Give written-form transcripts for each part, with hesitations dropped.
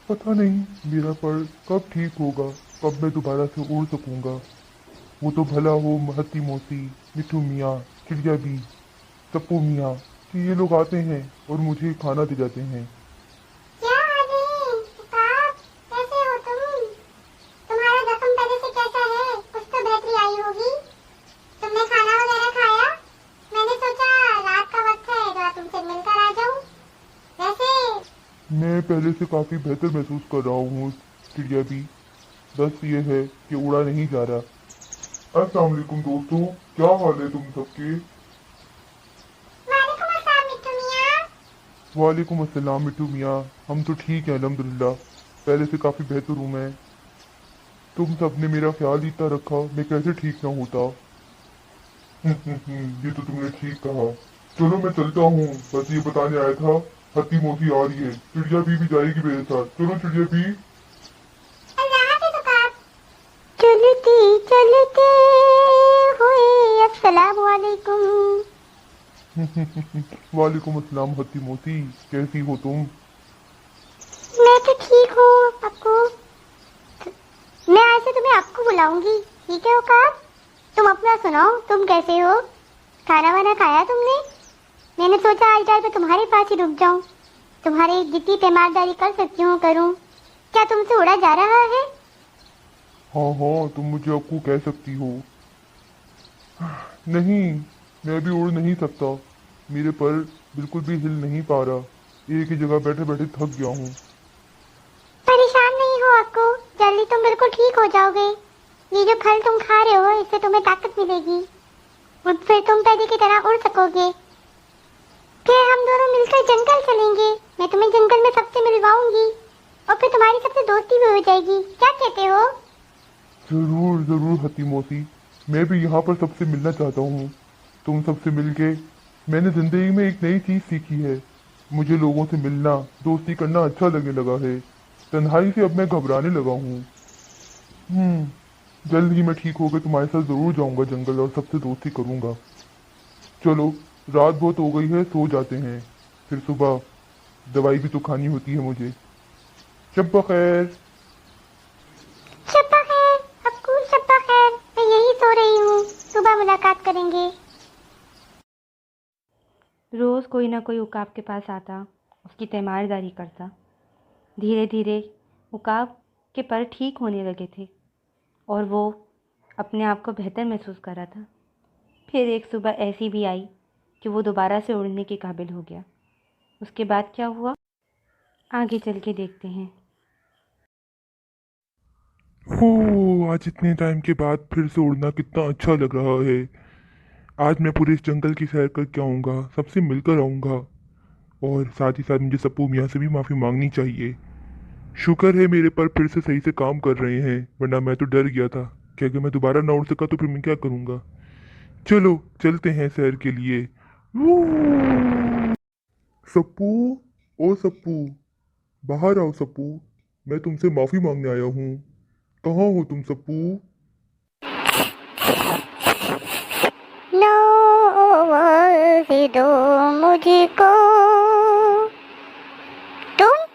पता नहीं मेरा पर कब ठीक होगा, कब मैं दोबारा से उड़ सकूंगा। वो तो भला हो महती मौसी, मिठू मियाँ, चिड़िया भी, सप्पू मियाँ कि ये लोग आते हैं और मुझे खाना दे जाते हैं। क्या हाल है उकाब? कैसे हो तुम? तुम्हारा जख्म पहले से कैसा है? कुछ तो बेहतरी आई होगी। तुमने खाना वगैरह खाया? मैंने सोचा रात का वक्त है तो तुमसे मिलकर आ जाऊं। वैसे मैं पहले से काफ़ी बेहतर महसूस कर रहा हूँ चिड़िया भी। बस ये है कि उड़ा नहीं जा रहा। अस्सलाम वालेकुम दोस्तों, क्या हाल है तुम सबके? वालेकुम अस्सलाम मिट्टू मियाँ। वालेकुम अस्सलाम मिठू मियाँ। हम तो ठीक हैं अल्हम्दुलिल्लाह। पहले से काफ़ी बेहतर हूँ मैं। तुम सबने मेरा ख्याल ही इतना रखा, मैं कैसे ठीक ना होता। ये तो तुमने ठीक कहा। चलो मैं चलता हूँ, बस ये बताने आया था। हत्ती मोसी आ रही है, चिड़िया भी जाएगी मेरे साथ। चलो चिड़िया भी। अल्लाह हाफिज उकाब। चलते चलते हुए अस्सलाम वालेकुम। वालेकुम अस्सलाम हत्ती मोसी, कैसी हो तुम? मैं तो ठीक हूँ आपको। मैं आज से तुम्हें आपको बुलाऊंगी, ठीक है उकाब? तुम अपना सुनाओ, तुम कैसे हो? खाना वाना खाया तुमने? मैंने सोचा आज रात मैं तुम्हारे पास ही रुक जाऊं। तुम्हारी जितनी तीमारदारी कर सकती हूँ करूँ। क्या तुमसे उड़ा जा रहा है? हाँ हाँ, तुम मुझे अक्कू कह सकती हो। नहीं, मैं भी उड़ नहीं सकता। मेरे पर बिल्कुल भी हिल नहीं पा रहा। एक ही जगह बैठे बैठे थक गया हूँ। परेशान नहीं हो आपको, जल्दी तुम बिल्कुल ठीक हो जाओगे। ये जो फल तुम खा रहे हो इससे तुम्हें ताकत मिलेगी और फिर तुम पहले की तरह उड़ सकोगे। फिर हम दोनों मिलकर जंगल चलेंगे। मैं तुम्हें जंगल में सबसे मिलवाऊंगी और फिर तुम्हारी सबसे दोस्ती भी हो जाएगी। क्या कहते हो? जरूर जरूर हती मोसी, मैं भी यहाँ पर सबसे मिलना चाहता हूँ। तुम सबसे मिलके मैंने जिंदगी में एक नई चीज सीखी है। मुझे लोगों से मिलना, दोस्ती करना अच्छा लगने लगा है। तन्हाई से अब मैं घबराने लगा हूँ। जल्द ही मैं ठीक होकर तुम्हारे साथ जरूर जाऊंगा जंगल और सबसे दोस्ती करूंगा। चलो, रात बहुत हो गई है, सो जाते हैं। फिर सुबह दवाई भी तो खानी होती है मुझे। शब खैर। शब्बा खैर। अक्कू शब्बा खैर। मैं यही सो रही हूँ, सुबह मुलाकात करेंगे। रोज़ कोई ना कोई उकाब के पास आता, उसकी तीमारदारी करता। धीरे धीरे उकाब के पर ठीक होने लगे थे और वो अपने आप को बेहतर महसूस कर रहा था। फिर एक सुबह ऐसी भी आई कि वो दोबारा से उड़ने के काबिल हो गया। उसके बाद क्या हुआ, आगे चल के देखते हैं। हो, आज इतने टाइम के बाद फिर से उड़ना कितना अच्छा लग रहा है। आज मैं पूरे इस जंगल की सैर करके आऊँगा, सबसे मिलकर आऊँगा। और साथ ही साथ मुझे सप्पू मियाँ से भी माफ़ी मांगनी चाहिए। शुक्र है मेरे पर फिर से सही से काम कर रहे हैं, वरना मैं तो डर गया था कि अगर मैं दोबारा ना उड़ सका तो फिर मैं क्या करूँगा। चलो चलते हैं सैर के लिए। वू! सप्पू, ओ सप्पू, बाहर आओ सप्पू। मैं तुमसे माफ़ी मांगने आया हूँ। कहाँ हो तुम सप्पू? नवाज़ दो मुझको। तुम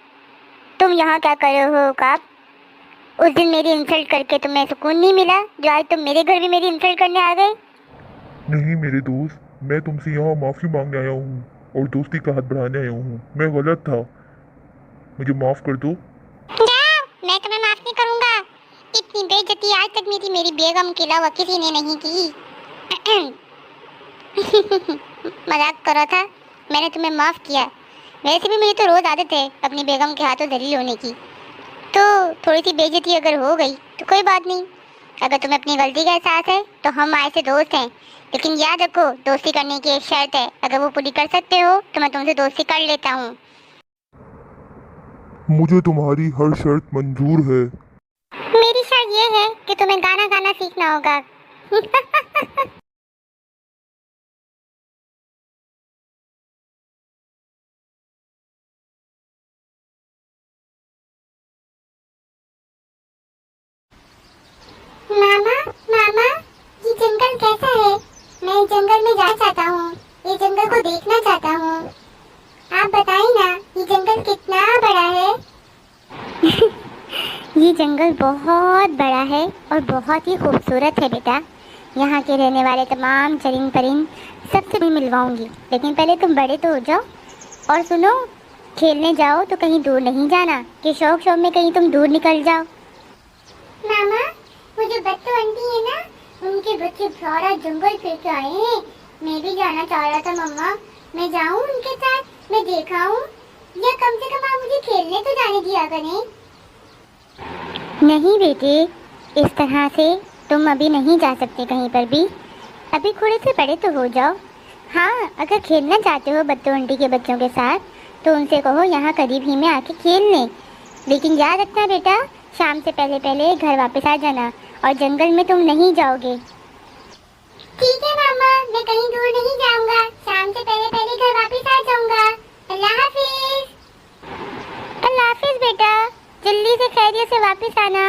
तुम यहाँ क्या कर रहे हो काप? उस दिन मेरी इंसल्ट करके तुम्हें सुकून नहीं मिला जो आज तुम मेरे घर भी मेरी इंसल्ट करने आ गए? नहीं मेरे दोस्त, मैं तुमसे यहाँ माफ़ी मांगने आया हूँ और दोस्ती का हाथ बढ़ाने आया हूँ। मैं गलत था, मुझे माफ़ कर दो। जाओ, मैं तुम्हें माफ नहीं करूंगा। इतनी बेइज्जती आज तक मेरी मेरी बेगम के अलावा किसी ने नहीं की। मजाक कर रहा था। मैंने तुम्हें माफ किया। वैसे भी मुझे तो रोज आदत है अपनी बेगम के हाथों जलील होने की। तो थोड़ी सी बेइज्जती अगर हो गई तो कोई बात नहीं। अगर तुम्हें अपनी गलती का एहसास है तो हम आज से दोस्त हैं। लेकिन याद रखो, दोस्ती करने की एक शर्त है। अगर वो पूरी कर सकते हो तो मैं तुमसे दोस्ती कर लेता हूँ। मुझे तुम्हारी हर शर्त मंजूर है। मेरी शर्त ये है कि तुम्हें गाना गाना सीखना होगा। मामा, मामा, ये जंगल कैसा है? मैं इस जंगल में जाना चाहता हूँ। ये जंगल को देखना चाहता हूँ। आप बताइए ना, ये जंगल कितना बड़ा है? ये जंगल बहुत बड़ा है और बहुत ही खूबसूरत है बेटा। यहाँ के रहने वाले तमाम चरिंद परिंद सबसे भी मिलवाऊंगी, लेकिन पहले तुम बड़े तो हो जाओ। और सुनो, खेलने जाओ तो कहीं दूर नहीं जाना कि शौक शौक में कहीं तुम दूर निकल जाओ। मामा, वो जो बत्तू आंटी है ना, उनके बच्चे सारा जंगल फिर के आए हैं। मैं भी जाना चाह रहा था मम्मा, मैं जाऊँ उनके साथ, मैं दिखाऊं, या कम से कम आप मुझे खेलने तो जाने दिया करें। नहीं बेटे, इस तरह से तुम अभी नहीं जा सकते कहीं पर भी। अभी थोड़े से बड़े तो हो जाओ। हाँ, अगर खेलना चाहते हो बत्तू आंटी के बच्चों के साथ तो उनसे कहो यहाँ करीब ही में आके खेल लें। लेकिन याद रखना बेटा, शाम से पहले पहले घर वापस आ जाना और जंगल में तुम नहीं जाओगे। ठीक है मामा, मैं कहीं दूर नहीं जाऊंगा। शाम से पहले पहले घर वापस आ जाऊंगा। अल्लाह हाफिज। अल्लाह हाफिज बेटा, जल्दी से खैरियत से वापस आना।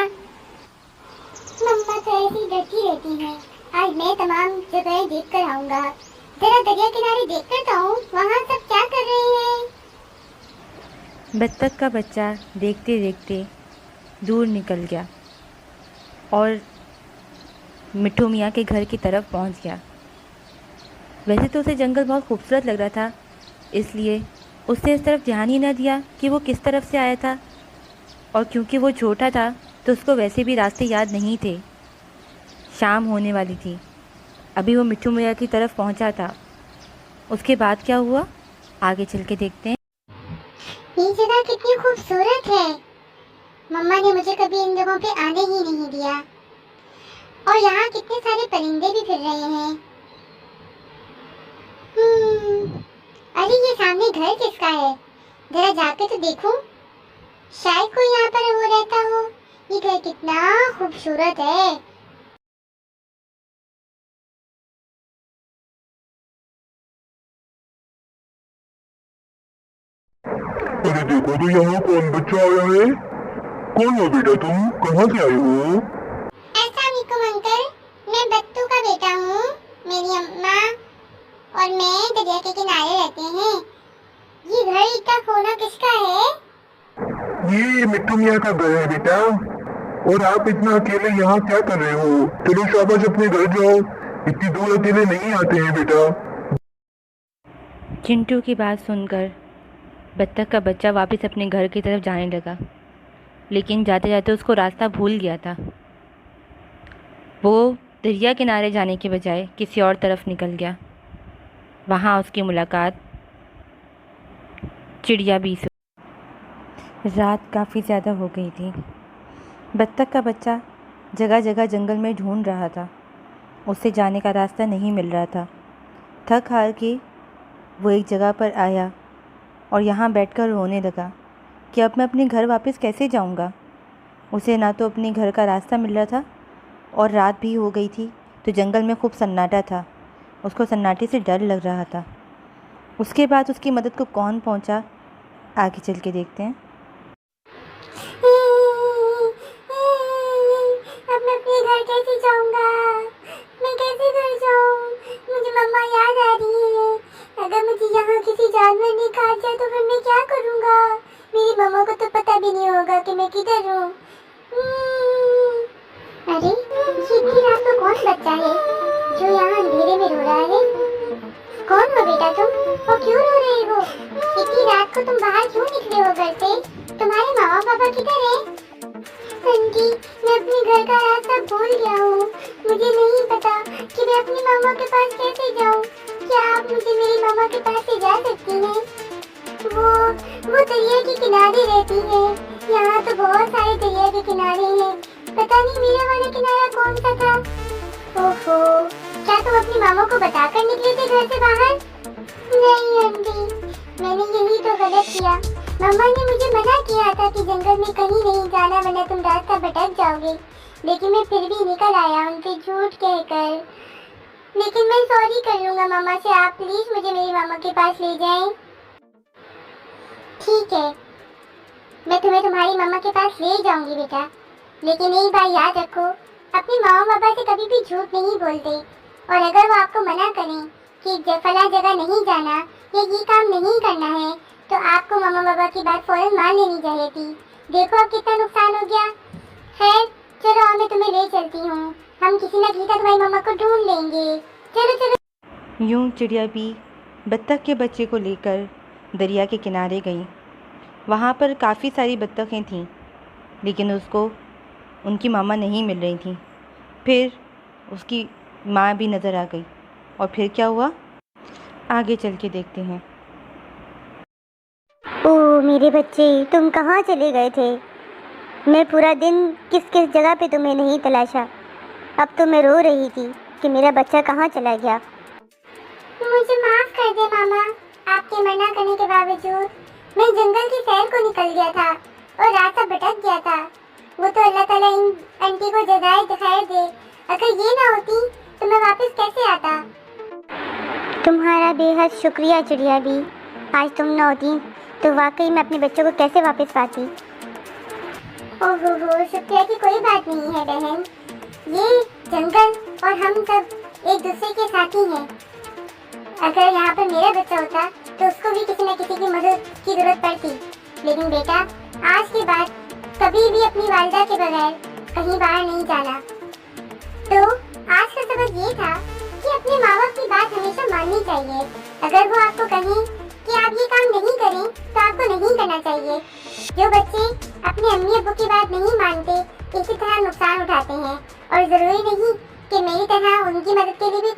मम्मा तो ऐसी डरती रहती हैं। आज मैं तमाम जगह देख कर आऊंगा। जरा दरिया किनारे देख कर तो आऊं, वहाँ सब क्या कर रहे हैं। बत्तख का बच्चा देखते देखते दूर निकल गया और मिट्ठू मियाँ के घर की तरफ पहुंच गया। वैसे तो उसे जंगल बहुत खूबसूरत लग रहा था, इसलिए उसने इस तरफ ध्यान ही न दिया कि वो किस तरफ से आया था। और क्योंकि वो छोटा था तो उसको वैसे भी रास्ते याद नहीं थे। शाम होने वाली थी, अभी वो मिट्ठू मियाँ की तरफ पहुंचा था। उसके बाद क्या हुआ, आगे चल के देखते हैं। ये जगह कितनी खूबसूरत है। मम्मा ने मुझे कभी इन जगहों पे आने ही नहीं दिया। और यहाँ कितने सारे परिंदे भी फिर रहे हैं। अरे ये सामने घर किसका है, जरा जाके तो देखूं। शायद कोई यहाँ पर वो रहता हो। ये घर कितना खूबसूरत है। अरे देखो तो यहाँ कौन बच्चा आया है। कौन हो बेटा तुम, कहाँ से आए हो। अस्सलामुअलैकुम अंकल, मैं बत्तू का बेटा हूँ। मेरी अम्मा और मैं दरिया के किनारे रहते हैं। ये घर इतना कोना किसका है। ये मिट्टू मियाँ का घर है बेटा। और आप इतना अकेले यहाँ क्या कर रहे हो। चलो शाबाश, अपने घर जाओ, इतनी दूर अकेले नहीं आते हैं बेटा। चिंटू की बात सुनकर बत्तख का बच्चा वापस अपने घर की तरफ जाने लगा, लेकिन जाते जाते उसको रास्ता भूल गया था। वो दरिया किनारे जाने के बजाय किसी और तरफ निकल गया। वहाँ उसकी मुलाकात चिड़िया बी से। रात काफ़ी ज़्यादा हो गई थी। बत्तख का बच्चा जगह जगह जंगल में ढूंढ रहा था, उसे जाने का रास्ता नहीं मिल रहा था। थक हार के वो एक जगह पर आया और यहाँ बैठकर रोने लगा कि अब मैं अपने घर वापस कैसे जाऊँगा। उसे ना तो अपने घर का रास्ता मिल रहा था और रात भी हो गई थी, तो जंगल में खूब सन्नाटा था। उसको सन्नाटे से डर लग रहा था। उसके बाद उसकी मदद को कौन पहुँचा, आगे चल के देखते हैं। अब मैं अपने घर कैसे जाऊंगा। मैं कैसे घर जाऊं, मुझे मम्मा याद आ रही है। अगर मुझे यहाँ किसी जानवर ने खा जाए तो फिर मैं क्या करूँगा। मेरी मम्मा को तो पता भी नहीं होगा कि मैं किधर हूँ। अरे ये इतनी रात को कौन बच्चा है जो यहाँ अंधेरे में रो रहा है। कौन हो बेटा तुम और क्यों रो रहे हो। इतनी रात को तुम बाहर क्यों निकले हो घर से। तुम्हारे मामा पापा किधर है। आंटी, मैं अपने घर का रास्ता भूल गया हूँ। मुझे नहीं पता कि मैं अपनी मामा के पास कैसे जाऊँ। क्या आप मुझे मेरी मामा के पास ले जा सकती हैं। वो दरिया के किनारे रहती है। यहाँ तो बहुत सारे दरिया के किनारे हैं। पता नहीं मेरा वाला किनारा कौन सा था। ओहो, क्या तुम अपनी मामा को बताकर निकले थे घर से बाहर। नहीं आंटी, मैंने यही तो गलत किया। मम्मा ने मुझे मना किया था कि जंगल में कहीं नहीं जाना वरना तुम रास्ता भटक जाओगे, लेकिन मैं फिर भी निकल आया उनसे झूठ कहकर। लेकिन मैं सॉरी कर लूँगा मम्मा से। आप प्लीज मुझे मेरी मामा के पास ले जाएं। ठीक है, मैं तुम्हें तुम्हारी मम्मा के पास ले जाऊंगी बेटा, लेकिन एक बात याद रखो, अपनी मामा पापा से कभी भी झूठ नहीं बोलते। और अगर वो आपको मना करें कि फला जगह नहीं जाना या ये काम नहीं करना है, तो आपको मामा पापा की बात फौरन मान लेनी चाहिए थी। देखो अब कितना नुकसान हो गया। खैर चलो मैं तुम्हें ले चलती हूँ, हम किसी न किसी तरह तुम्हारी मम्मा को ढूंढ लेंगे। चलो चलो। यूं चिड़िया भी बत्तख के बच्चे को लेकर दरिया के किनारे गई। वहाँ पर काफ़ी सारी बत्तखें थीं, लेकिन उसको उनकी मामा नहीं मिल रही थी। फिर उसकी माँ भी नज़र आ गई। और फिर क्या हुआ, आगे चल के देखते हैं। ओ मेरे बच्चे, तुम कहाँ चले गए थे? मैं पूरा दिन किस किस जगह पे तुम्हें नहीं तलाशा। अब तो मैं रो रही थी कि मेरा बच्चा कहाँ चला गया। मुझे माफ कर दे मामा, आपके मना करने के बावजूद मैं जंगल की सैर को निकल गया था और रास्ता भटक गया था। वो तो अल्लाह ताला इन आंटी को जजाए खैर दे, अगर ये ना होती तो मैं वापस कैसे आता। तुम्हारा बेहद शुक्रिया चिड़िया भी, आज तुम ना होती तो वाकई मैं अपने बच्चों को कैसे वापस पाती। ओहो, शुक्रिया की कोई बात नहीं है बहन, ये जंगल और हम सब एक दूसरे के साथी हैं। अगर यहाँ पर मेरा बच्चा होता तो उसको भी किसी न किसी की मदद की जरूरत पड़ती, लेकिन बेटा आज के बाद कभी भी अपनी वालिदा के बगैर कहीं बाहर नहीं जाना। तो आज का सबक ये था कि अपने माँ बाप की बात हमेशा माननी चाहिए। अगर वो आपको कहें कि आप ये काम नहीं करें तो आपको नहीं करना चाहिए। जो बच्चे अपने अम्मी अब्बू की बात नहीं मानते इसी तरह नुकसान उठाते हैं, और जरूरी नहीं कि मेरी तरह उनकी मदद के लिए भी